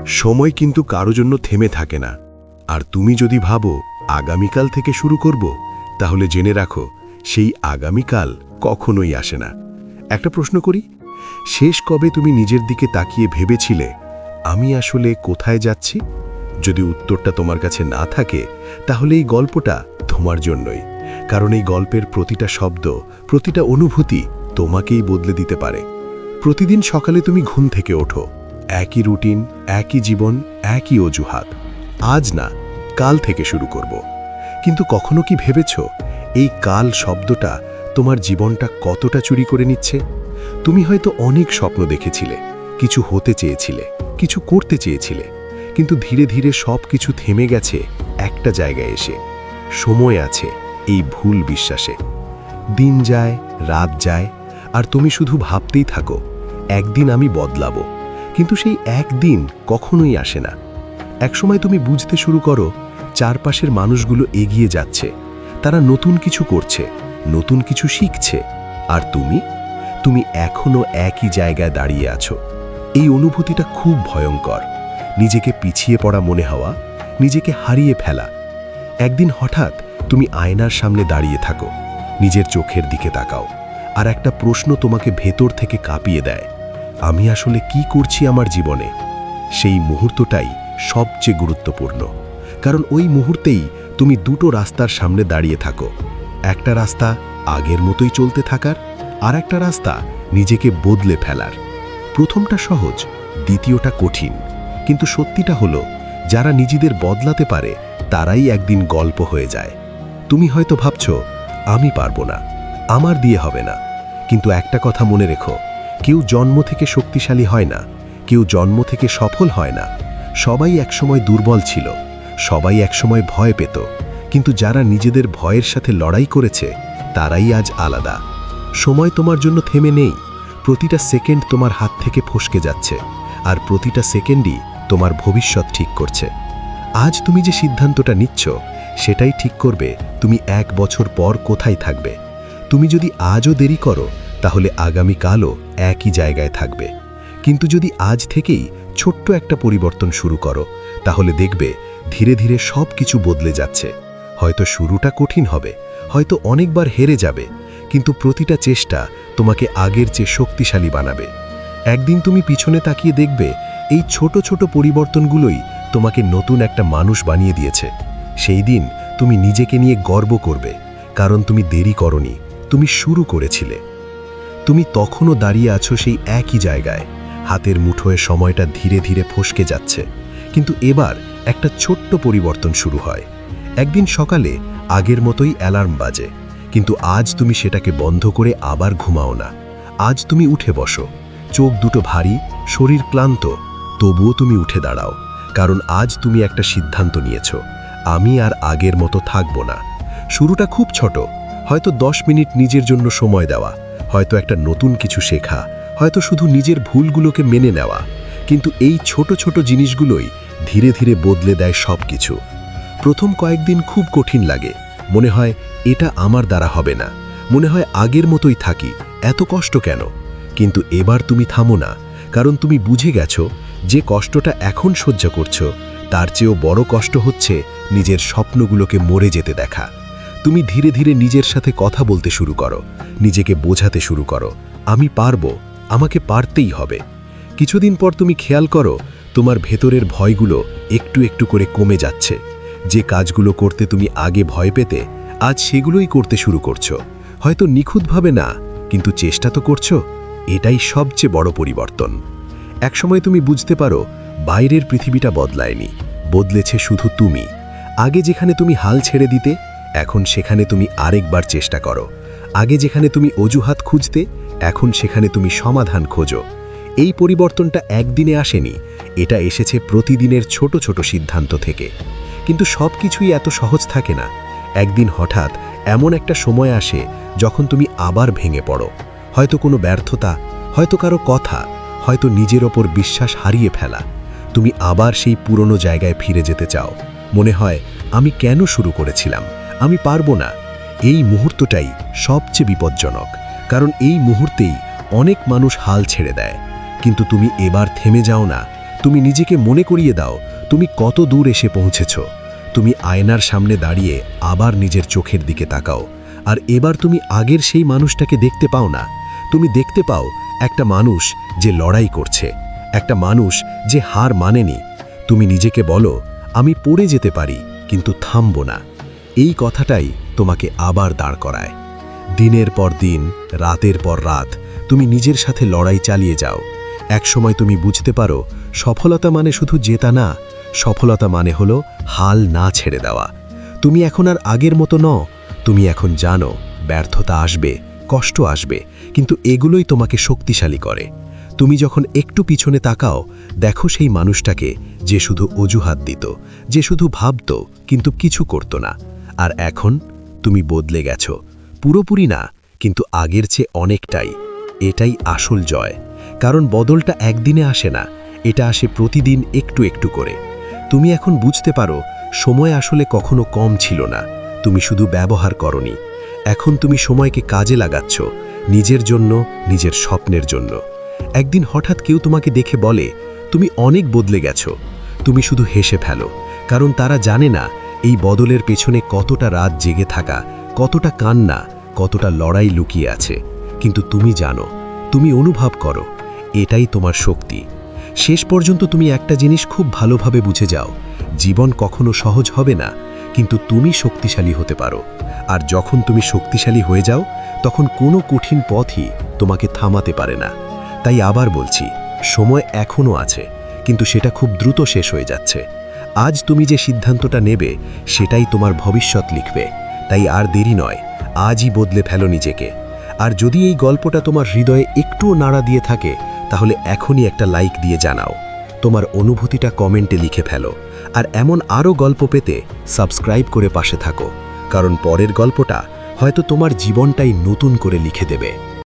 সময় কিন্তু কারো জন্য থেমে থাকে না। আর তুমি যদি ভাবো আগামীকাল থেকে শুরু করব, তাহলে জেনে রাখো সেই আগামীকাল কখনোই আসে না। একটা প্রশ্ন করি, শেষ কবে তুমি নিজের দিকে তাকিয়ে ভেবেছিলে আমি আসলে কোথায় যাচ্ছি? যদি উত্তরটা তোমার কাছে না থাকে, তাহলে এই গল্পটা তোমার জন্যই। কারণ এই গল্পের প্রতিটা শব্দ, প্রতিটা অনুভূতি তোমাকেই বদলে দিতে পারে। প্রতিদিন সকালে তুমি ঘুম থেকে ওঠো, একই রুটিন, একই জীবন, একই অজুহাত। আজ না, কাল থেকে শুরু করব। কিন্তু কখনো কি ভেবেছ এই কাল শব্দটা তোমার জীবনটা কতটা চুরি করে নিচ্ছে? তুমি হয়তো অনেক স্বপ্ন দেখেছিলে, কিছু হতে চেয়েছিলে, কিছু করতে চেয়েছিলে, কিন্তু ধীরে ধীরে সব কিছু থেমে গেছে একটা জায়গায় এসে। সময় আছে এই ভুল বিশ্বাসে। দিন যায়, রাত যায়, আর তুমি শুধু ভাবতেই থাকো একদিন আমি বদলাবো। কিন্তু সেই একদিন কখনোই আসে না। একসময় তুমি বুঝতে শুরু করো চারপাশের মানুষগুলো এগিয়ে যাচ্ছে, তারা নতুন কিছু করছে, নতুন কিছু শিখছে, আর তুমি এখনো একই জায়গায় দাঁড়িয়ে আছো। এই অনুভূতিটা খুব ভয়ঙ্কর। নিজেকে পিছিয়ে পড়া মনে হওয়া, নিজেকে হারিয়ে ফেলা। একদিন হঠাৎ তুমি আয়নার সামনে দাঁড়িয়ে থাকো, নিজের চোখের দিকে তাকাও, আর একটা প্রশ্ন তোমাকে ভেতর থেকে কাঁপিয়ে দেয়, আমি আসলে কি করছি আমার জীবনে? সেই মুহূর্তটাই সবচেয়ে গুরুত্বপূর্ণ, কারণ ওই মুহূর্তেই তুমি দুটো রাস্তার সামনে দাঁড়িয়ে থাকো। একটা রাস্তা আগের মতোই চলতে থাকার, আর একটা রাস্তা নিজেকে বদলে ফেলার। প্রথমটা সহজ, দ্বিতীয়টা কঠিন। কিন্তু সত্যিটা হলো, যারা নিজেদের বদলাতে পারে তারাই একদিন গল্প হয়ে যায়। তুমি হয়তো ভাবছো আমি পারবো না, আমার দিয়ে হবে না। কিন্তু একটা কথা মনে রেখো, কেউ জন্ম থেকে শক্তিশালী হয় না, কেউ জন্ম থেকে সফল হয় না। সবাই একসময় দুর্বল ছিল, সবাই একসময় ভয় পেত, কিন্তু যারা নিজেদের ভয়ের সাথে লড়াই করেছে তারাই আজ আলাদা। সময় তোমার জন্য থেমে নেই। প্রতিটা সেকেন্ড তোমার হাত থেকে ফসকে যাচ্ছে, আর প্রতিটা সেকেন্ডই তোমার ভবিষ্যৎ ঠিক করছে। আজ তুমি যে সিদ্ধান্তটা নিচ্ছ, সেটাই ঠিক করবে তুমি 1 বছর পর কোথায় থাকবে। তুমি যদি আজও দেরি করো, তাহলে আগামীকালও একই জায়গায় থাকবে। কিন্তু যদি আজ থেকেই ছোট্ট একটা পরিবর্তন শুরু করো, তাহলে দেখবে ধীরে ধীরে সব কিছু বদলে যাচ্ছে। হয়তো শুরুটা কঠিন হবে, হয়তো অনেকবার হেরে যাবে, কিন্তু প্রতিটা চেষ্টা তোমাকে আগের চেয়ে শক্তিশালী বানাবে। একদিন তুমি পিছনে তাকিয়ে দেখবে এই ছোট ছোট পরিবর্তনগুলোই তোমাকে নতুন একটা মানুষ বানিয়ে দিয়েছে। সেই দিন তুমি নিজেকে নিয়ে গর্ব করবে, কারণ তুমি দেরি করনি, তুমি শুরু করেছিলে। তুমি তখনও দাঁড়িয়ে আছো সেই একই জায়গায়, হাতের মুঠোয় সময়টা ধীরে ধীরে ফসকে যাচ্ছে। কিন্তু এবার একটা ছোট্ট পরিবর্তন শুরু হয়। একদিন সকালে আগের মতোই অ্যালার্ম বাজে, কিন্তু আজ তুমি সেটাকে বন্ধ করে আবার ঘুমাও না। আজ তুমি উঠে বসো, চোখ দুটো ভারী, শরীর ক্লান্ত, তবুও তুমি উঠে দাঁড়াও। কারণ আজ তুমি একটা সিদ্ধান্ত নিয়েছো, আমি আর আগের মতো থাকবো না। শুরুটা খুব ছোট, হয়তো 10 মিনিট নিজের জন্য সময় দেওয়া, হয়তো একটা নতুন কিছু শেখা, হয়তো শুধু নিজের ভুলগুলোকে মেনে নেওয়া। কিন্তু এই ছোট ছোট জিনিসগুলোই ধীরে ধীরে বদলে দেয় সব কিছু। প্রথম কয়েকদিন খুব কঠিন লাগে, মনে হয় এটা আমার দ্বারা হবে না, মনে হয় আগের মতোই থাকি, এত কষ্ট কেন? কিন্তু এবার তুমি থামো না, কারণ তুমি বুঝে গেছো যে কষ্টটা এখন সহ্য করছো তার চেয়েও বড় কষ্ট হচ্ছে নিজের স্বপ্নগুলোকে মরে যেতে দেখা। তুমি ধীরে ধীরে নিজের সাথে কথা বলতে শুরু করো, নিজেকে বোঝাতে শুরু করো, আমি পারবো, আমাকে পারতেই হবে। কিছুদিন পর তুমি খেয়াল করো তোমার ভেতরের ভয়গুলো একটু একটু করে কমে যাচ্ছে। যে কাজগুলো করতে তুমি আগে ভয় পেতে, আজ সেগুলোই করতে শুরু করছো। হয়তো নিখুঁতভাবে না, কিন্তু চেষ্টা তো করছো। এটাই সবচেয়ে বড় পরিবর্তন। একসময় তুমি বুঝতে পারো বাইরের পৃথিবীটা বদলায়নি, বদলেছে শুধু তুমি। আগে যেখানে তুমি হাল ছেড়ে দিতে, এখন সেখানে তুমি আরেকবার চেষ্টা করো। আগে যেখানে তুমি অজুহাত খুঁজতে, এখন সেখানে তুমি সমাধান খোঁজো। এই পরিবর্তনটা একদিনে আসেনি, এটা এসেছে প্রতিদিনের ছোট ছোট সিদ্ধান্ত থেকে। কিন্তু সব কিছুই এত সহজ থাকে না। একদিন হঠাৎ এমন একটা সময় আসে যখন তুমি আবার ভেঙে পড়ো। হয়তো কোনো ব্যর্থতা, হয়তো কারো কথা, হয়তো নিজের ওপর বিশ্বাস হারিয়ে ফেলা। তুমি আবার সেই পুরনো জায়গায় ফিরে যেতে চাও। মনে হয় আমি কেন শুরু করেছিলাম, আমি পারবো না। এই মুহূর্তটাই সবচেয়ে বিপজ্জনক, কারণ এই মুহূর্তেই অনেক মানুষ হাল ছেড়ে দেয়। কিন্তু তুমি এবার থেমে যাও না, তুমি নিজেকে মনে করিয়ে দাও তুমি কত দূর এসে পৌঁছেছ। তুমি আয়নার সামনে দাঁড়িয়ে আবার নিজের চোখের দিকে তাকাও, আর এবার তুমি আগের সেই মানুষটাকে দেখতে পাও না। তুমি দেখতে পাও একটা মানুষ যে লড়াই করছে, একটা মানুষ যে হার মানেনি। তুমি নিজেকে বলো, আমি পড়ে যেতে পারি কিন্তু থামব না। এই কথাটাই তোমাকে আবার দাঁড় করায়। দিনের পর দিন, রাতের পর রাত তুমি নিজের সাথে লড়াই চালিয়ে যাও। একসময় তুমি বুঝতে পারো সফলতা মানে শুধু জেতা না, সফলতা মানে হলো হাল না ছেড়ে দেওয়া। তুমি এখন আর আগের মতো নও। তুমি এখন জানো ব্যর্থতা আসবে, কষ্ট আসবে, কিন্তু এগুলোই তোমাকে শক্তিশালী করে। তুমি যখন একটু পিছনে তাকাও, দেখো সেই মানুষটাকে যে শুধু অজুহাত দিত, যে শুধু ভাবত কিন্তু কিছু করত না। আর এখন তুমি বদলে গেছো, পুরোপুরি না কিন্তু আগের চেয়ে অনেকটাই। এটাই আসল জয়, কারণ বদলটা একদিনে আসে না, এটা আসে প্রতিদিন একটু একটু করে। তুমি এখন বুঝতে পারো সময় আসলে কখনো কম ছিল না, তুমি শুধু ব্যবহার করনি। এখন তুমি সময়কে কাজে লাগাচ্ছ, নিজের জন্য, নিজের স্বপ্নের জন্য। একদিন হঠাৎ কেউ তোমাকে দেখে বলে তুমি অনেক বদলে গেছো। তুমি শুধু হেসে ফেলো, কারণ তারা জানে না এই বদলের পেছনে কতটা রাত জেগে থাকা, কতটা কান্না, কতটা লড়াই লুকিয়ে আছে। কিন্তু তুমি জানো, তুমি অনুভব করো, এটাই তোমার শক্তি। শেষ পর্যন্ত তুমি একটা জিনিস খুব ভালোভাবে বুঝে যাও, জীবন কখনো সহজ হবে না, কিন্তু তুমি শক্তিশালী হতে পারো। আর যখন তুমি শক্তিশালী হয়ে যাও, তখন কোনো কঠিন পথই তোমাকে থামাতে পারে না। তাই আবার বলছি, সময় এখনও আছে, কিন্তু সেটা খুব দ্রুত শেষ হয়ে যাচ্ছে। আজ তুমি যে সিদ্ধান্তটা নেবে, সেটাই তোমার ভবিষ্যৎ লিখবে। তাই আর দেরি নয়, আজই বদলে ফেলো নিজেকে। আর যদি এই গল্পটা তোমার হৃদয়ে একটুও নাড়া দিয়ে থাকে, তাহলে এখনই একটা লাইক দিয়ে জানাও। তোমার অনুভূতিটা কমেন্টে লিখে ফেলো। আর এমন আরও গল্প পেতে সাবস্ক্রাইব করে পাশে থাকো, কারণ পরের গল্পটা হয়তো তোমার জীবনটাই নতুন করে লিখে দেবে।